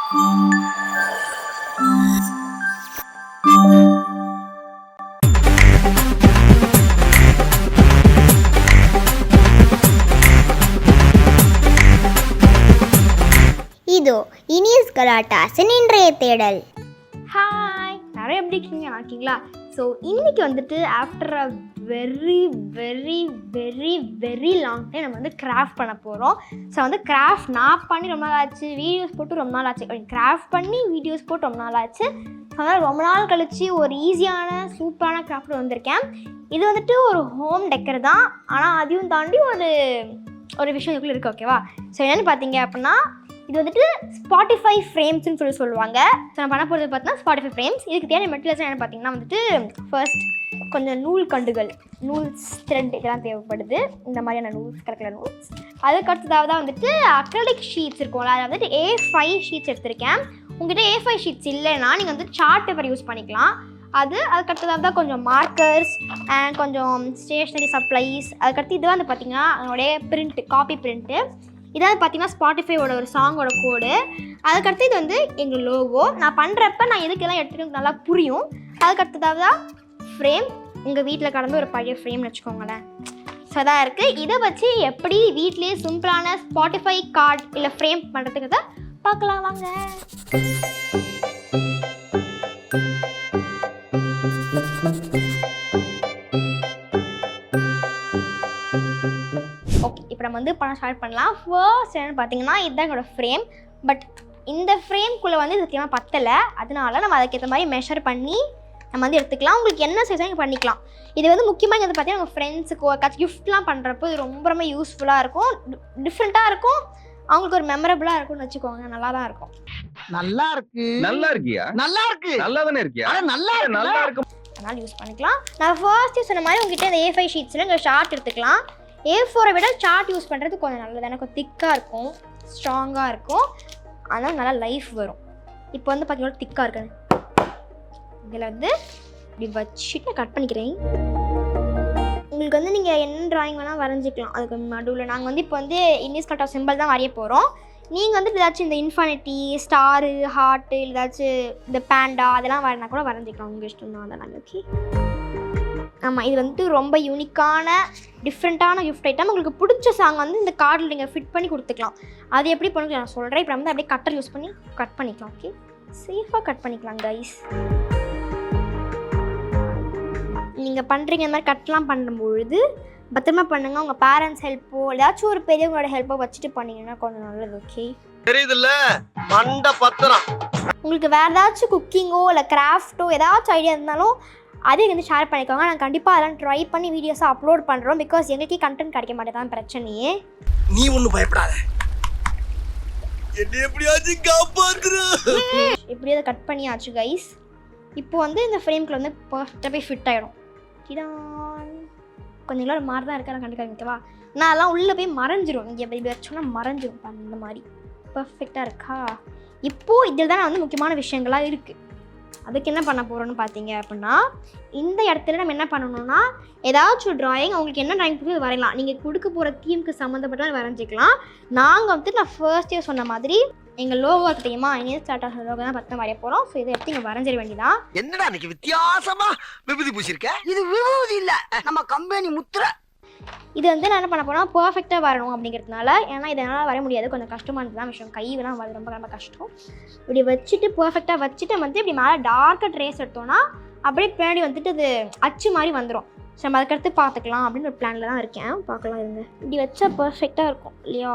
இதோ இனியஸ் கலாட்டாஸின் இன்றைய தேடல். ஹாய், நிறைய எப்படி இருக்கீங்க? நல்லா இருக்கீங்களா? ஸோ இன்றைக்கி வந்துட்டு after a very very very very long time நம்ம வந்து கிராஃப்ட் பண்ண போகிறோம். ஸோ வந்து கிராஃப்ட் நான் பண்ணி ரொம்ப நாள் ஆச்சு, வீடியோஸ் போட்டு ரொம்ப நாள் ஆச்சு. கிராஃப்ட் பண்ணி வீடியோஸ் போட்டு ரொம்ப நாள் ஆச்சு. ஸோ அதனால் ரொம்ப நாள் கழித்து ஒரு ஈஸியான சூப்பரான கிராஃப்ட் வந்திருக்கேன். இது வந்துட்டு ஒரு ஹோம் டெக்கர் தான், ஆனால் அதையும் தாண்டி ஒரு விஷயம் இதுக்குள்ளே இருக்குது. ஓகேவா? ஸோ என்னென்னு பார்த்தீங்க அப்படின்னா, இது வந்துட்டு ஸ்பாட்டிஃபை ஃப்ரேம்ஸ்னு சொல்லுவாங்க. ஸோ நான் பண்ண போகிறது பார்த்தீங்கன்னா ஸ்பாட்டிஃபை ஃப்ரேம்ஸ். இதுக்கு தேவையான மெட்டீரியல்ஸ் என்ன பார்த்தீங்கன்னா வந்துட்டு, ஃபர்ஸ்ட் கொஞ்சம் நூல் கண்டுகள், நூல்ஸ், த்ரெட் இதெல்லாம் தேவைப்படுது. இந்த மாதிரியான நூல்ஸ், கலர் நூல்ஸ். அதுக்கு அடுத்ததாக தான் வந்துட்டு அக்ரிலிக் ஷீட்ஸ் இருக்கும்ல, அதை வந்துட்டு A5 ஷீட்ஸ் எடுத்திருக்கேன். உங்கள்கிட்ட A5 ஷீட்ஸ் இல்லைன்னா நீங்கள் வந்து சார்ட் பேப்பர் யூஸ் பண்ணிக்கலாம். அதுக்கடுத்ததாக தான் கொஞ்சம் மார்க்கர்ஸ் அண்ட் கொஞ்சம் ஸ்டேஷ்னரி சப்ளைஸ். அதுக்கடுத்து இது வந்து பார்த்திங்கன்னா அதனுடைய பிரிண்ட்டு, காப்பி பிரிண்ட்டு. இதாவது பார்த்தீங்கன்னா ஸ்பாட்டிஃபையோட ஒரு சாங்கோட கோடு. அதுக்கடுத்து இது வந்து எங்கள் லோகோ. நான் பண்ணுறப்ப நான் எதுக்கெல்லாம் எடுத்துகிட்டு நல்லா புரியும். அதுக்கடுத்ததாக தான் ஃப்ரேம். உங்கள் வீட்டில் கடந்து ஒரு பழைய ஃப்ரேம்னு வச்சுக்கோங்களேன். ஸோ அதான் இருக்குது. இதை வச்சு எப்படி வீட்லேயே சிம்பிளான ஸ்பாட்டிஃபை கார்டு இல்லை ஃப்ரேம் பண்ணுறதுக்கு பார்க்கலாம் வாங்க. ஓகே, இப்போ நம்ம வந்து பண்ண ஸ்டார்ட் பண்ணலாம். ஃபர்ஸ்ட் என்னென்னு பார்த்தீங்கன்னா, இதுதான் என்னோடய ஃப்ரேம். பட் இந்த ஃப்ரேம்குள்ளே வந்து சத்தியமாக பத்தலை. அதனால நம்ம அதுக்கேற்ற மாதிரி மெஷர் பண்ணி நம்ம வந்து எடுத்துக்கலாம். உங்களுக்கு என்ன சைஸாக நீங்கள் பண்ணிக்கலாம். இது வந்து முக்கியமாக இங்கே வந்து பார்த்தீங்கன்னா உங்கள் ஃப்ரெண்ட்ஸுக்கோ யாராச்சும் கிஃப்ட்லாம் பண்ணுறப்போ இது ரொம்ப ரொம்ப யூஸ்ஃபுல்லாக இருக்கும், டிஃப்ரெண்ட்டாக இருக்கும், அவங்களுக்கு ஒரு மெமரபுளாக இருக்கும்னு வச்சுக்கோங்க. நல்லா தான் இருக்கும். நல்லா இருக்கு. நல்லா இருக்கியா? நல்லா இருக்கு. நல்லா தானே இருக்கியா? நல்லா இருக்கு. அதனால் யூஸ் பண்ணிக்கலாம். நான் ஃபர்ஸ்ட்டு சொன்ன மாதிரி உங்ககிட்ட இந்த A5 ஷீட்ஸில் இங்கே ஷார்ட் எடுத்துக்கலாம். A4 விட சார்ட் யூஸ் பண்ணுறது கொஞ்சம் நல்லது. எனக்கு திக்காக இருக்கும், ஸ்ட்ராங்காக இருக்கும், அதனால் நல்லா லைஃப் வரும். இப்போ வந்து பார்த்தீங்கன்னா திக்காக இருக்குது. இதில் வந்து இப்படி வச்சுட்டு கட் பண்ணிக்கிறேன். உங்களுக்கு வந்து நீங்கள் என்ன ட்ராயிங் வேணால் வரைஞ்சிக்கலாம். அதுக்கு நடுவில் நாங்கள் வந்து இப்போ வந்து இங்கிலீஷ் கட் ஆஃப் சிம்பிள் தான் வரைய போகிறோம். நீங்கள் வந்துட்டு ஏதாச்சும் இந்த இன்ஃபினிட்டி, ஸ்டாரு, ஹார்ட்டு, ஏதாச்சும் இந்த பேண்டா அதெல்லாம் வரைனா கூட வரைஞ்சிக்கலாம். உங்கள் இஷ்டம் தான். அதெல்லாம் ஓகே. ஆமாம், இது வந்துட்டு ரொம்ப யூனிக்கான டிஃப்ரெண்ட்டான கிஃப்ட் ஐட்டம். உங்களுக்கு பிடிச்ச சாங் வந்து இந்த கார்டில் நீங்கள் ஃபிட் பண்ணி கொடுத்துக்கலாம். அது எப்படி பண்ணுறது நான் சொல்கிறேன். இப்போ வந்து அப்படியே கட்டர் யூஸ் பண்ணி கட் பண்ணிக்கலாம். ஓகே, சேஃபாக கட் பண்ணிக்கலாம் கைஸ். நீங்கள் பண்ணுறீங்க இந்த மாதிரி கட்லாம் பண்ணும்பொழுது பத்திரமா பண்ணுங்கள். உங்கள் பேரண்ட்ஸ் ஹெல்ப்போ ஏதாச்சும் ஒரு பெரியவங்களோட ஹெல்ப்போ வச்சுட்டு பண்ணிங்கன்னா கொஞ்சம் நல்லது. ஓகே, தெரியுதுல்ல மண்ட பத்திரம். உங்களுக்கு வேறு ஏதாச்சும் குக்கிங்கோ இல்லை கிராஃப்ட்டோ ஏதாச்சும் ஐடியா இருந்தாலும் அதையும் வந்து ஷேர் பண்ணிக்கோங்க. நாங்கள் கண்டிப்பாக அதெல்லாம் ட்ரை பண்ணி வீடியோஸை அப்லோட் பண்ணுறோம். பிகாஸ் எங்களுக்கே கண்டென்ட் கிடைக்க மாட்டேதான் பிரச்சனையே. நீ ஒன்றும் பயப்படாத, என்ன எப்படியாச்சும் காப்பாத்துற. எப்படியாவது கட் பண்ணியாச்சு கைஸ். இப்போ வந்து இந்த ஃப்ரேம்குள்ள வந்து பர்ஃபெக்டாக போய் ஃபிட் ஆகிடும். இதான் கொஞ்சம் நேரம் மாதிரி தான் இருக்கா கண்டுக்காங்க. ஓகேவா? நான் அதெல்லாம் உள்ளே போய் மறைஞ்சிரும். இங்கே இப்படி வச்சோன்னா மறைஞ்சிரும். அந்த மாதிரி பர்ஃபெக்டாக இருக்கா? இப்போது இதில் தான் வந்து முக்கியமான விஷயங்களாக இருக்குது. அதுக்கு என்ன பண்ண போகிறோன்னு பார்த்தீங்க அப்படின்னா, இந்த இடத்துல நம்ம என்ன பண்ணணும்னா ஏதாச்சும் ட்ராயிங் அவங்களுக்கு என்ன ட்ராயிங் கொடுத்து வரையலாம். நீங்கள் கொடுக்க போகிற தீமுக்கு சம்மந்தப்பட்ட வரைஞ்சிக்கலாம். நாங்கள் வந்துட்டு நான் ஃபர்ஸ்டே சொன்ன மாதிரி எங்கள் லோகோ தெரியுமா, இனியஸ் கலாட்டாஸ் லோகோ தான் பற்றி வரைய போகிறோம். ஸோ இதை எடுத்து இங்கே வரைஞ்சிட வேண்டியதான். என்னடா இன்னைக்கு வித்தியாசமா விபூதி பூசிருக்க? இது விபூதி இல்லை, நம்ம கம்பெனி முத்திரை. இது வந்து நான் என்ன பண்ண போனால் பர்ஃபெக்டாக வரணும் அப்படிங்கிறதுனால. ஏன்னா இதனால் வர முடியாது, கொஞ்சம் கஷ்டமானது தான் விஷயம். கைவெல்லாம் வர ரொம்ப ரொம்ப கஷ்டம். இப்படி வச்சுட்டு பர்ஃபெக்டாக வச்சுட்டு வந்து இப்படி மேலே டார்க்காக ட்ரேஸ் எடுத்தோன்னா அப்படியே பின்னாடி வந்துட்டு அது அச்சு மாதிரி வந்துடும். ஸோ நம்ம அதுக்கடுத்து பார்த்துக்கலாம் அப்படின்னு ஒரு பிளானில் தான் இருக்கேன். பார்க்கலாம் இருங்க. இப்படி வச்சா பர்ஃபெக்டாக இருக்கும் இல்லையா?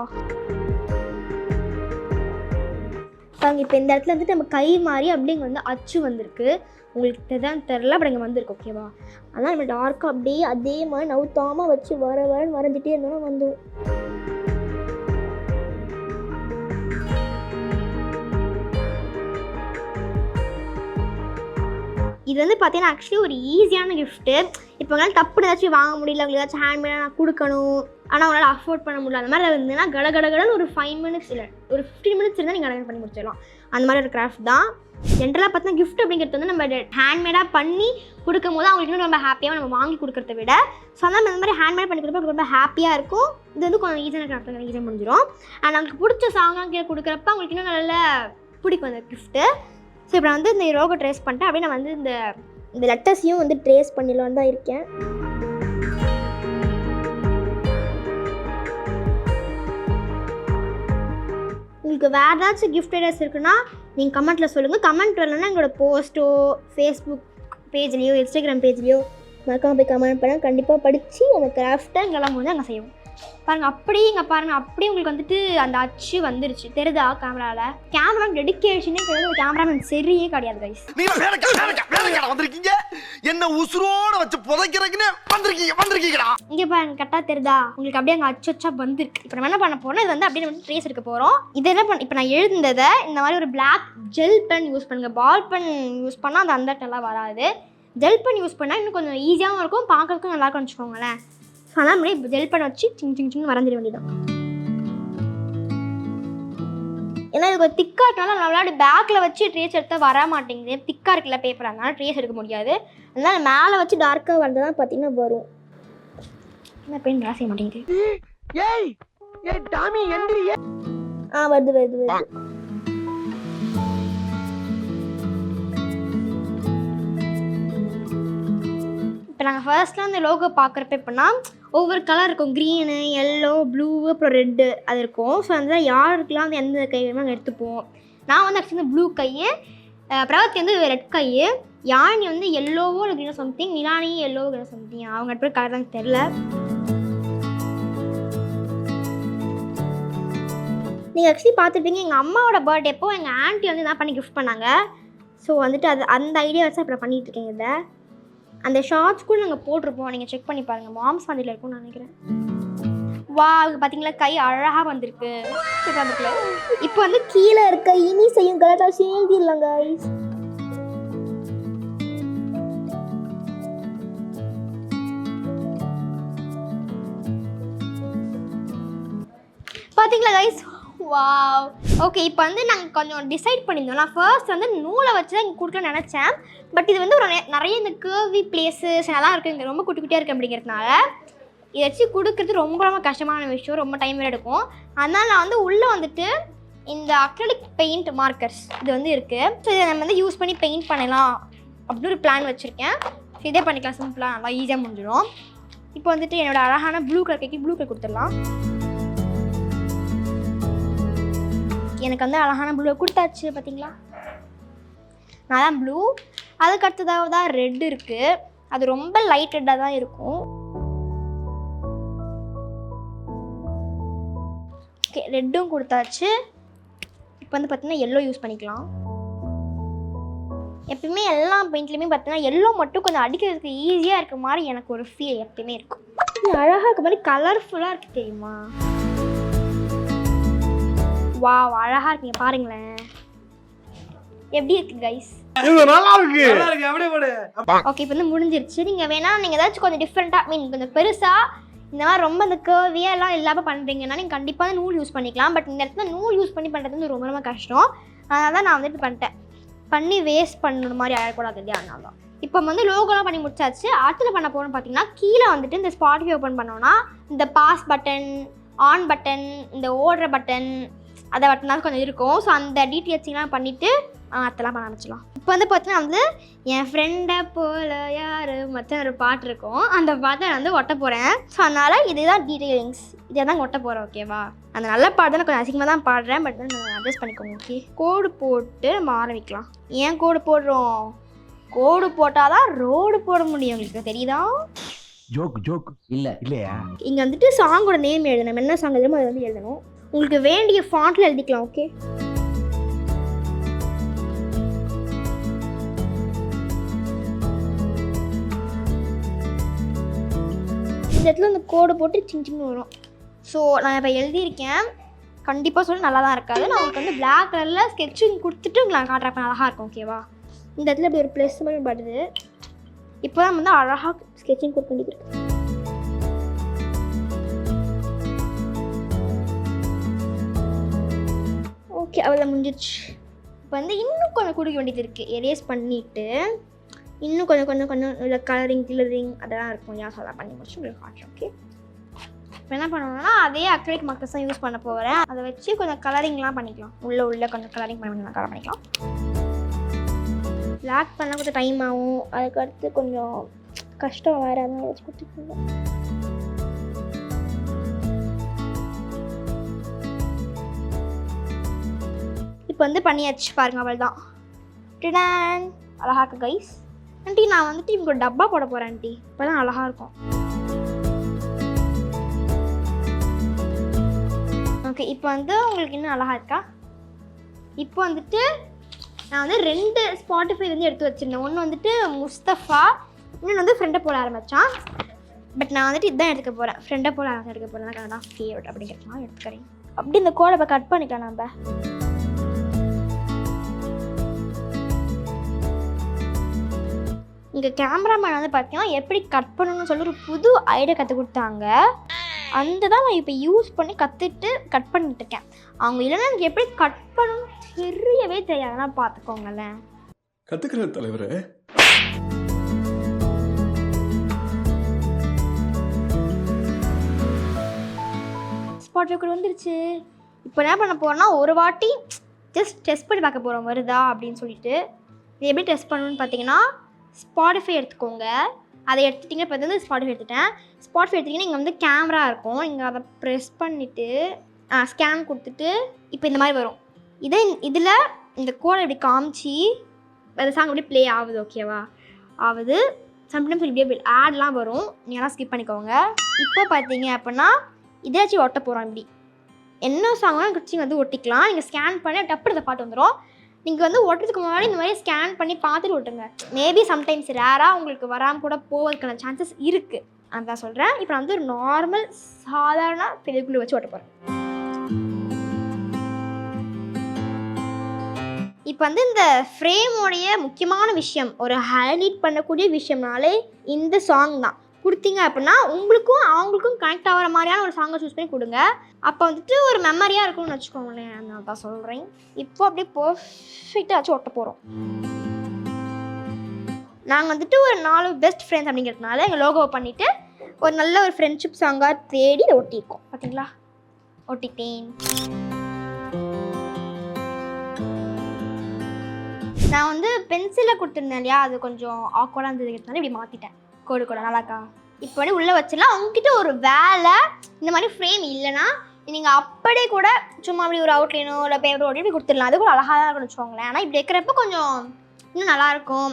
பாருங்க, இப்போ இந்த இடத்துல வந்துட்டு நம்ம கை மாதிரி அப்படியே இங்கே வந்து அச்சு வந்திருக்கு. உங்களுக்கு தான் தெரில, அப்படி இங்கே வந்திருக்கு. ஓகேவா? அதனால் நம்ம டார்க்காக அப்படியே அதே மாதிரி நவுத்தாமல் வச்சு வரன்னு வரைஞ்சிட்டே இருந்தோன்னா வந்துடும். இது வந்து பார்த்தீங்கன்னா ஆக்சுவலி ஒரு ஈஸியான கிஃப்ட்டு. இப்போ உங்களால் தப்பு ஏதாச்சும் வாங்க முடியல, உங்களுக்கு ஏதாச்சும் ஹேண்ட்மேடாக நான் கொடுக்கணும், ஆனால் உங்களால் அஃபோர்ட் பண்ண முடியல, அந்த மாதிரி இருந்ததுன்னா கடகடன்னு ஒரு 5 மினிட்ஸ் இல்லை ஒரு 15 மினிட்ஸ் இருந்தால் நீங்கள் அடங்கன் பண்ணி முடிச்சிடலாம். அந்த மாதிரி ஒரு கிராஃப்ட் தான். ஜென்ரலாக பார்த்தீங்கன்னா கிஃப்ட் அப்படிங்கிறது வந்து நம்ம ஹேண்ட்மேடாக பண்ணி கொடுக்கும் போது அவங்களுக்கு இன்னும் ரொம்ப ஹாப்பியாக நம்ம வாங்கி கொடுக்குறத விட. ஸோ அதனால் இந்த மாதிரி ஹேண்ட்மேட் பண்ணி கொடுக்குறப்ப ரொம்ப ஹாப்பியாக இருக்கும். இது வந்து கொஞ்சம் ஈஸியான கிராஃப்ட் ஈஸியாக முடிஞ்சிடும். அண்ட் அவங்களுக்கு பிடிச்ச சாங்காக கொடுக்குறப்ப அவங்களுக்கு இன்னும் நல்ல பிடிக்கும் அந்த கிஃப்ட்டு. ஸோ இப்போ நான் வந்து இந்த லோகோ ட்ரேஸ் பண்ணிட்டேன். அப்படியே நான் வந்து இந்த லெட்டர்ஸையும் வந்து ட்ரேஸ் பண்ணிடலான்னு தான் இருக்கேன். உங்களுக்கு வேறு ஏதாச்சும் கிஃப்ட் ஐடியாஸ் இருக்குன்னா நீங்கள் கமெண்ட்டில் சொல்லுங்கள். கமெண்ட் வரலன்னா எங்களோட போஸ்ட்டோ ஃபேஸ்புக் பேஜ்லேயோ இன்ஸ்டாகிராம் பேஜ்லேயோ மறக்காமல் போய் கமெண்ட் பண்ணால் கண்டிப்பாக படித்து அந்த கிராஃப்ட்டை எங்கெல்லாம் வந்து அங்கே செய்வோம். பாருங்கள் அப்படியே இங்கே பாருங்கள், அப்படியே உங்களுக்கு வந்துட்டு அந்த அச்சு வந்துருச்சு தெரியுதா கேமராவில். கேமராமேன் டெடிக்கேஷனே கிடையாது, கேமராமேன் சரியே கிடையாது கைஸ். வந்திருக்கீங்க என்ன உசுரோட வச்சு புதைக்கிறதுக்குன்னு வந்திருக்கீங்கடா. இங்கே பாருங்க கரெக்டாக தெரியுதா உங்களுக்கு, அப்படியே அங்கே அச்சா வந்துருக்கு. இப்போ நம்ம என்ன பண்ண போகிறோம், இது வந்து அப்படியே வந்து ட்ரேஸ் எடுக்க போகிறோம். இது என்ன இப்போ நான் எழுந்ததை இந்த மாதிரி ஒரு பிளாக் ஜெல் பென் யூஸ் பண்ணுங்கள். பால் பென் யூஸ் பண்ணால் அந்த நல்லா வராது. ஜெல் பென் யூஸ் பண்ணால் இன்னும் கொஞ்சம் ஈஸியாகவும் இருக்கும், பார்க்கறதுக்கும் நல்லா இருக்கும்னு வச்சுக்கோங்களேன். ஸோ அதான் முன்னாடி இப்போ ஜெல் பென் வச்சு சின்ன வரைஞ்சிட வேண்டியதான். ஏன்னா இது ஒரு திக்காக இருக்கனால நம்மளால பேக்கில் வச்சு ட்ரேஸ் எடுத்தால் வர மாட்டேங்குது. திக்காக இருக்குல்ல பேப்பர், அதனால ட்ரேஸ் எடுக்க முடியாது. அதனால மேலே வச்சு டார்க்காக வந்தால் தான் பார்த்தீங்கன்னா வரும். என்ன பெயின் ராசிய மாட்டேங்குது. வருது. இப்போ நாங்கள் ஃபர்ஸ்ட்லாம் அந்த லோகோ பார்க்குறப்ப எப்படின்னா ஒவ்வொரு கலர் இருக்கும், க்ரீனு, எல்லோ, ப்ளூ, அப்புறம் ரெட்டு அது இருக்கும். ஸோ அந்த யாருக்கெல்லாம் வந்து எந்த கை வேணுமோ நாங்கள் எடுத்துப்போம். நான் வந்து ஆக்சுவலி ப்ளூ கை, பிரவத்தி வந்து ரெட் கை, யானி வந்து எல்லோவோ இல்லை க்ரீனோ சம்திங், நிலானி எல்லோவோ க்ரீனோ சம்திங், அவங்க ரெண்டு பேர் கலர் தான் தெரில. நீங்கள் ஆக்சுவலி பார்த்துருப்பீங்க எங்கள் அம்மாவோட பர்த்டே அப்போ எங்கள் ஆண்ட்டி வந்து என்ன பண்ணி கிஃப்ட் பண்ணாங்க. ஸோ வந்துட்டு அந்த ஐடியா வச்சு இப்போ பண்ணிகிட்டு இருக்கேங்க. இதை அந்த ஷார்ட்ஸ் கூட நாங்கள் போட்டிருப்போம், நீங்கள் செக் பண்ணி பாருங்கள். மாம்ஸ் வந்துல இருக்கும்னு நினைக்கிறேன். வா பார்த்தீங்களா கை அழகாக வந்திருக்கு. இப்போ வந்து கீழே இருக்க இனி செய்யும் கரெக்டாக சேர்ந்திடலாங்க. பார்த்தீங்களா கைஸ், வாவ். ஓகே இப்போ வந்து நாங்கள் கொஞ்சம் டிசைட் பண்ணியிருந்தோம். நான் ஃபர்ஸ்ட் வந்து நூலை வச்சு தான் இங்கே கொடுக்கணும்னு நினச்சேன். பட் இது வந்து ஒரு நிறைய இந்த கேர்வி பிளேஸஸ் நல்லா இருக்குது, இங்கே ரொம்ப குட்டி குட்டியாக இருக்குது அப்படிங்கிறதுனால இதை வச்சு கொடுக்குறது ரொம்ப கஷ்டமான விஷயம், ரொம்ப டைம் எடுக்கும். அதனால் நான் வந்து உள்ளே வந்துட்டு இந்த அக்ரிலிக் பெயிண்ட் மார்க்கர்ஸ் இது வந்து இருக்குது. ஸோ இதை நம்ம வந்து யூஸ் பண்ணி பெயிண்ட் பண்ணலாம் அப்படின்னு ஒரு பிளான் வச்சுருக்கேன். ஸோ இதே பண்ணிக்கலாம், சிம்பிளாக நல்லா ஈஸியாக முடிஞ்சிடும். இப்போ வந்துட்டு என்னோடய அழகான blue colour cake blue colour கொடுத்துடலாம். எனக்கு வந்து அழகான ப்ளூ கொடுத்தாச்சு பார்த்தீங்களா. நான் தான் ப்ளூ, அதுக்கு அடுத்ததாக தான் ரெட் இருக்குது. அது ரொம்ப லைட் ரெட்டாக தான் இருக்கும். ஓகே ரெட்டும் கொடுத்தாச்சு. இப்போ வந்து பார்த்தீங்கன்னா எல்லோ யூஸ் பண்ணிக்கலாம். எப்பயுமே எல்லா பெயிண்ட்லேயுமே பார்த்தீங்கன்னா எல்லோ மட்டும் கொஞ்சம் அடிக்கிறதுக்கு ஈஸியாக இருக்க மாதிரி எனக்கு ஒரு ஃபீல் எப்பயுமே இருக்கும். அழகாக இருக்க மாதிரி கலர்ஃபுல்லாக இருக்குது தெரியுமா. வா அழகா இருக்கீங்க பாருங்களேன், எப்படி இருக்கு கைஸ். நல்லா இருக்கு அப்படியே போடு. ஓகே இப்போ வந்து முடிஞ்சிருச்சு. நீங்கள் வேணா நீங்கள் ஏதாச்சும் கொஞ்சம் டிஃப்ரெண்ட்டாக கொஞ்சம் பெருசாக இந்த மாதிரி ரொம்ப அந்த கேர்வியாக எல்லாம் இல்லாமல் பண்ணுறீங்கன்னா நீங்கள் கண்டிப்பாக நூல் யூஸ் பண்ணிக்கலாம். பட் இந்த இடத்துல நூல் யூஸ் பண்ணி பண்ணுறது வந்து ரொம்ப கஷ்டம். அதனால தான் நான் வந்துட்டு பண்ணிட்டேன். பண்ணி வேஸ்ட் பண்ணுற மாதிரி ஆகக்கூடாது இல்லையா, அதனால தான். இப்போ வந்து லோகோலாம் பண்ணி முடிச்சாச்சு. அடுத்து பண்ண போகிறோம்னு பார்த்தீங்கன்னா கீழே வந்துட்டு இந்த ஸ்பாட்டிஃபை ஓப்பன் பண்ணோன்னா இந்த பாஸ் பட்டன், ஆன் பட்டன், இந்த ஓடுற பட்டன், அதை பட்டனாலும் கொஞ்சம் இருக்கும். ஸோ அந்த டீட்டெயில்ஸிங்லாம் பண்ணிவிட்டு அதெல்லாம் பண்ண ஆரம்பிச்சிடலாம். இப்போ வந்து பார்த்தீங்கன்னா வந்து என் ஃப்ரெண்டை போல யார் மற்ற ஒரு பாட்டு இருக்கும், அந்த பாட்டை நான் வந்து ஒட்ட போகிறேன். ஸோ அதனால் இதுதான் டீட்டெயிலிங்ஸ், இதை தான் ஒட்ட போகிறேன். ஓகேவா, அந்த நல்ல பாட்டு தான் கொஞ்சம் அசிங்கமாக தான் பாடுறேன், பட் தான் நான் அட்ஜஸ்ட் பண்ணிக்கோங்க. ஓகே கோடு போட்டு நம்ம ஆரம்பிக்கலாம். ஏன் கோடு போடுறோம், கோடு போட்டால் தான் ரோடு போட முடியும், உங்களுக்கு தெரியுதா. ஜோக் இல்லையா. இங்கே வந்துட்டு சாங்கோட நேம் எழுதணும், என்ன சாங் எழுதணுமோ அதை வந்து எழுதணும். உங்களுக்கு வேண்டிய ஃபாண்ட்டில் எழுதிக்கலாம். ஓகே இந்த இடத்துல இந்த கோடு போட்டு சின்ன வரும். ஸோ நான் இப்போ எழுதியிருக்கேன், கண்டிப்பாக சொல்லி நல்லா தான் இருக்காது. நான் உங்களுக்கு வந்து பிளாக் கலரில் ஸ்கெட்சிங் கொடுத்துட்டு உங்களுக்கு காட்டுறப்ப அழகாக இருக்கும். ஓகேவா, இந்த இடத்துல இப்படி ஒரு ப்ளஸ் மாதிரி படுது. இப்போ தான் வந்து அழகாக ஸ்கெட்சிங் கொடுக்க வேண்டியது இருக்குது. ஓகே அவ்வளோ முடிஞ்சிடுச்சு. இப்போ வந்து இன்னும் கொஞ்சம் கொடுக்க வேண்டியது இருக்குது. எரேஸ் பண்ணிவிட்டு இன்னும் கொஞ்சம் இல்லை கலரிங் அதெல்லாம் இருக்கும். அதெல்லாம் பண்ணி முடிச்சு உங்களுக்கு காட்டுறேன். ஓகே இப்போ என்ன பண்ணணும்னா அதே அக்ரிலிக் மார்க்கர்ஸ் தான் யூஸ் பண்ண போகிறேன். அதை வச்சு கொஞ்சம் கலரிங்லாம் பண்ணிக்கலாம். உள்ள கொஞ்சம் கலரிங் கலர் பண்ணிக்கலாம். பிளாக் பண்ணால் கொஞ்சம் டைம் ஆகும். அதுக்கடுத்து கொஞ்சம் கஷ்டம் வேறு. அதெல்லாம் வச்சு கொடுத்துருக்கோம். இப்போ வந்து பண்ணியாச்சு பாருங்க. அவள் தான் டிடான் அழகா இருக்கு கைஸ். ஆண்டி நான் வந்துட்டு இவங்க ஒரு டப்பா போட போகிறேன் ஆண்டி. இப்போ தான் அழகாக இருக்கும். ஓகே, இப்போ வந்து உங்களுக்கு இன்னும் அழகாக இருக்கா? இப்போ வந்துட்டு நான் வந்து 2 ஸ்பாட்டிஃபை வந்து எடுத்து வச்சுருந்தேன். ஒன்று வந்துட்டு முஸ்தஃபா, இன்னொன்று வந்து ஃப்ரெண்டை போல ஆரம்பித்தான். பட் நான் வந்துட்டு இதுதான் எடுத்துக்க போகிறேன். ஃப்ரெண்டை போல எடுக்க போகிறேன். கரெக்டாக ஃபேவரட் அப்படிங்கிறதுலாம் எடுத்துக்கிறேன். அப்படி இந்த கோடை இப்போ கட் பண்ணிக்கலாம். நம்ம இங்கே கேமராமேன் வந்து பார்த்தீங்கன்னா எப்படி கட் பண்ணணும்னு சொல்லி ஒரு புது ஐடியா கற்றுக் கொடுத்தாங்க. அந்த தான் நான் இப்போ யூஸ் பண்ணி கட் பண்ணிட்டு இருக்கேன். அவங்க இல்லைன்னா எனக்கு எப்படி கட் பண்ணணும்னு தெரியவே தெரியாதுன்னா பார்த்துக்கோங்களேன். கற்றுக்கிறேன் தலைவரே. ஸ்பாட் ரெக்கார்ட் வந்துருச்சு. இப்போ என்ன பண்ண போகிறோம்னா ஒரு வாட்டி ஜஸ்ட் டெஸ்ட் பண்ணி பார்க்க போகிறோம் வருதா அப்படின்னு சொல்லிட்டு. இது எப்படி டெஸ்ட் பண்ணணும்னு பார்த்தீங்கன்னா ஸ்பாட்டிஃபை எடுத்துக்கோங்க. அதை எடுத்துட்டிங்கன்னா இப்போ வந்து ஸ்பாட்டிஃபை எடுத்துட்டேன். ஸ்பாட்டிஃபை எடுத்துட்டிங்கன்னா இங்கே வந்து கேமரா இருக்கும். இங்கே அதை ப்ரெஸ் பண்ணிவிட்டு ஸ்கேன் கொடுத்துட்டு இப்போ இந்த மாதிரி வரும். இதில் இந்த கோடை இப்படி காமிச்சு அந்த சாங் எப்படி ப்ளே ஆகுது. ஓகேவா ஆகுது. சம்டைம்ஸ் இப்படியே ஆட்லாம் வரும். நீங்கள்லாம் ஸ்கிப் பண்ணிக்கோங்க. இப்போ பார்த்தீங்க அப்படின்னா இதாச்சும் ஒட்ட போகிறோம். இப்படி என்ன சாங்லாம் கிடச்சி வந்து ஒட்டிக்கலாம். நீங்கள் ஸ்கேன் பண்ணி டப்பு இந்த பாட்டு வந்துடும். நீங்கள் வந்து ஒட்டுறதுக்கு முன்னாடி இந்த மாதிரி ஸ்கேன் பண்ணி பார்த்துட்டு ஒட்டுங்க. மேபி சம்டைம்ஸ் ரேராக உங்களுக்கு வராமல் கூட போவதுக்கான சான்சஸ் இருக்குது. அதான் சொல்கிறேன். இப்போ நான் வந்து ஒரு நார்மல் சாதாரண பெரியக்குள்ளே வச்சு ஒட்ட போகிறேன். இப்போ வந்து இந்த ஃப்ரேமோடைய முக்கியமான விஷயம், ஒரு ஹைலைட் பண்ணக்கூடிய விஷயம்னாலே இந்த சாங் தான். கொடுத்தீங்க அப்படின்னா உங்களுக்கும் அவங்களுக்கும் கனெக்ட் ஆகிற மாதிரியான ஒரு சாங்கை சூஸ் பண்ணி கொடுங்க. அப்போ வந்துட்டு ஒரு மெமரியாக இருக்கும்னு வச்சுக்கோங்களேன். நான் தான் சொல்கிறேன். இப்போ அப்படியே பர்ஃபெக்டாக வச்சு ஒட்ட போகிறோம். நாங்கள் வந்துட்டு ஒரு 4 பெஸ்ட் ஃப்ரெண்ட்ஸ் அப்படிங்கிறதுனால எங்கள் லோகோவை பண்ணிவிட்டு ஒரு நல்ல ஒரு ஃப்ரெண்ட்ஷிப் சாங்காக தேடி இதை ஒட்டியிருக்கோம். பார்த்தீங்களா, ஒட்டிட்டேன். நான் வந்து பென்சிலில் கொடுத்துருந்தேன் இல்லையா, அது கொஞ்சம் ஆக்வர்டாக இருந்ததுனால இப்படி மாற்றிட்டேன். கோடு நல்லாக்கா. இப்போ வந்து உள்ளே வச்சிடலாம். உங்ககிட்ட ஒரு வேலை இந்த மாதிரி ஃப்ரேம் இல்லைன்னா நீங்கள் அப்படியே கூட சும்மா அப்படி ஒரு அவுட்லைனோ இல்லை பேப்பர் ஓட்டி இப்படி கொடுத்துடலாம். அது கூட அழகாக தான் இருக்கும்னு வச்சுக்கோங்களேன். ஆனால் இப்படி இருக்கிறப்ப கொஞ்சம் இன்னும் நல்லாயிருக்கும்,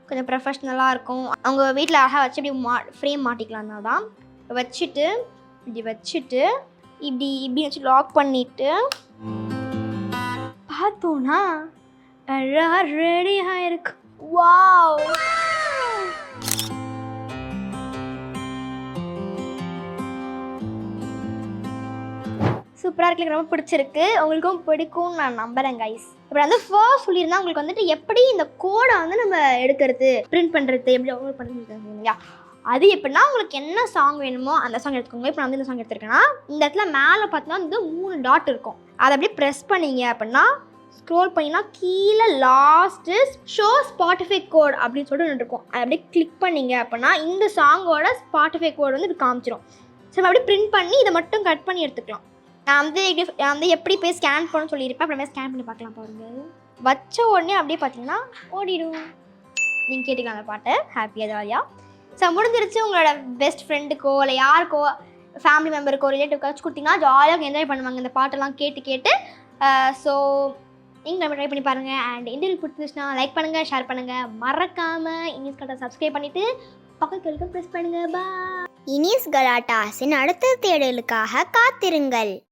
கொஞ்சம் ப்ரொஃபஷ்னலாக இருக்கும். அவங்க வீட்டில் அழகாக வச்சு இப்படி ஃப்ரேம் மாட்டிக்கலாம். தான் வச்சுட்டு இப்படி வச்சு லாக் பண்ணிவிட்டு பார்த்தோன்னா அழகாக ரெடியாக இருக்கு. வாவ், சூப்பராக இருக்கு. எனக்கு ரொம்ப பிடிச்சிருக்கு. உங்களுக்கும் பிடிக்கும்னு நான் நம்புகிறேன் கைஸ். இப்போ வந்து ஃபர்ஸ்ட் சொல்லியிருந்தா உங்களுக்கு வந்துட்டு எப்படி இந்த கோடை வந்து நம்ம எடுக்கிறது, பிரிண்ட் பண்ணுறது, எப்படி அப்லோட் பண்ணுறது இல்லையா, அது எப்படின்னா உங்களுக்கு என்ன சாங் வேணுமோ அந்த சாங் எடுத்துக்கோங்க. இப்போ நான் வந்து இந்த சாங் எடுத்துருக்கேன்னா இந்த இடத்துல மேலே பார்த்தீங்கன்னா வந்து 3 டாட் இருக்கும். அதை அப்படியே ப்ரெஸ் பண்ணிங்க அப்படின்னா ஸ்க்ரோல் பண்ணிங்கன்னா கீழே லாஸ்ட்டு ஷோ ஸ்பாட்டிஃபை கோட் அப்படின்னு சொல்லிட்டு ஒன்று இருக்கும். அதை அப்படியே கிளிக் பண்ணிங்க அப்படின்னா இந்த சாங்கோட ஸ்பாட்டிஃபை கோட் வந்து இது காமிச்சிடும். ஸோ நம்ம அப்படியே பிரிண்ட் பண்ணி இதை மட்டும் கட் பண்ணி எடுத்துக்கலாம். நான் வந்து எப்படி போய் ஸ்கேன் பண்ணணும்னு சொல்லியிருப்பேன். அப்புறமே ஸ்கேன் பண்ணி பார்க்கலாம். பாருங்கள், வச்ச உடனே அப்படியே பார்த்தீங்கன்னா ஓடிடும். நீங்கள் கேட்டுக்கலாம் அந்த பாட்டை ஹாப்பியாக ஜாலியாக. ஸோ முடிஞ்சிருச்சு. உங்களோட பெஸ்ட் ஃப்ரெண்டுக்கோ இல்லை யாருக்கோ ஃபேமிலி மெம்பருக்கோ ரிலேட்டிவ்க்காச்சும் கொடுத்தீங்கன்னா ஜாலியாக என்ஜாய் பண்ணுவாங்க இந்த பாட்டெல்லாம் கேட்டு. ஸோ நீங்கள் நம்ம ட்ரை பண்ணி பாருங்கள். அண்ட் இன்டர்வியூ பிடிச்சிருச்சுன்னா லைக் பண்ணுங்கள், ஷேர் பண்ணுங்கள். மறக்காமல் இனிஸ் கலாட்டா சப்ஸ்கிரைப் பண்ணிவிட்டு பக்கத்துக்கு ப்ரெஸ் பண்ணுங்கள். பாய். இனிஸ் கலாட்டாஸின் அடுத்த தேடலுக்காக காத்திருங்கள்.